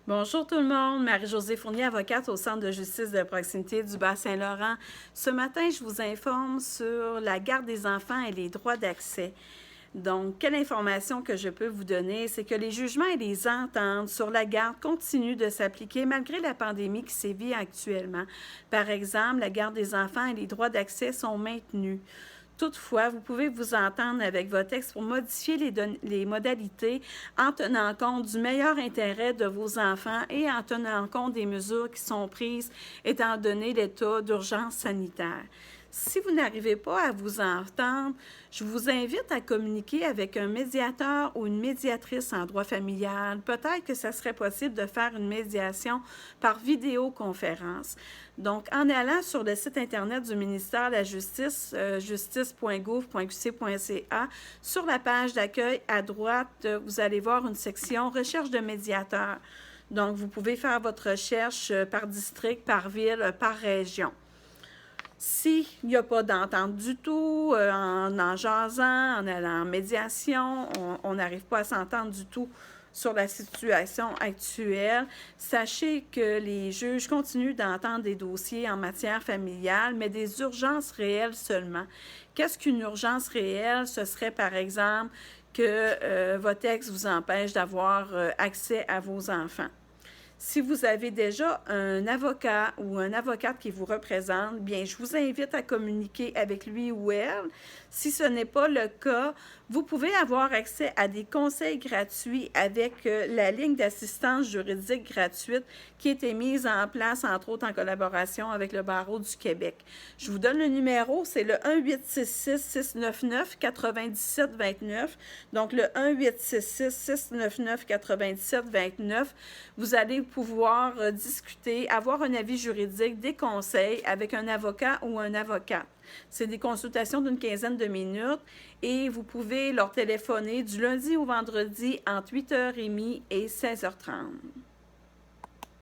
Bonjour tout le monde, Marie-Josée Fournier, avocate au Centre de justice de proximité du Bas-Saint-Laurent. Ce matin, je vous informe sur la garde des enfants et les droits d'accès. Donc, quelle information que je peux vous donner, c'est que les jugements et les ententes sur la garde continuent de s'appliquer malgré la pandémie qui sévit actuellement. Par exemple, la garde des enfants et les droits d'accès sont maintenus. Toutefois, vous pouvez vous entendre avec votre ex pour modifier les modalités en tenant compte du meilleur intérêt de vos enfants et en tenant compte des mesures qui sont prises étant donné l'état d'urgence sanitaire. Si vous n'arrivez pas à vous entendre, je vous invite à communiquer avec un médiateur ou une médiatrice en droit familial. Peut-être que ça serait possible de faire une médiation par vidéoconférence. Donc, en allant sur le site Internet du ministère de la Justice, justice.gouv.qc.ca, sur la page d'accueil à droite, vous allez voir une section « Recherche de médiateur ». Donc, vous pouvez faire votre recherche par district, par ville, par région. S'il n'y a pas d'entente du tout, en jasant, en allant en médiation, on n'arrive pas à s'entendre du tout sur la situation actuelle, sachez que les juges continuent d'entendre des dossiers en matière familiale, mais des urgences réelles seulement. Qu'est-ce qu'une urgence réelle? Ce serait par exemple que votre ex vous empêche d'avoir accès à vos enfants. Si vous avez déjà un avocat ou une avocate qui vous représente, bien, je vous invite à communiquer avec lui ou elle. Si ce n'est pas le cas, vous pouvez avoir accès à des conseils gratuits avec la ligne d'assistance juridique gratuite qui a été mise en place, entre autres en collaboration avec le Barreau du Québec. Je vous donne le numéro, c'est le 1-866-699-9729. Donc, le 1-866-699-9729. Vous allez pouvoir discuter, avoir un avis juridique, des conseils avec un avocat ou un avocate. C'est des consultations d'une quinzaine de minutes et vous pouvez leur téléphoner du lundi au vendredi entre 8h30 et 16h30.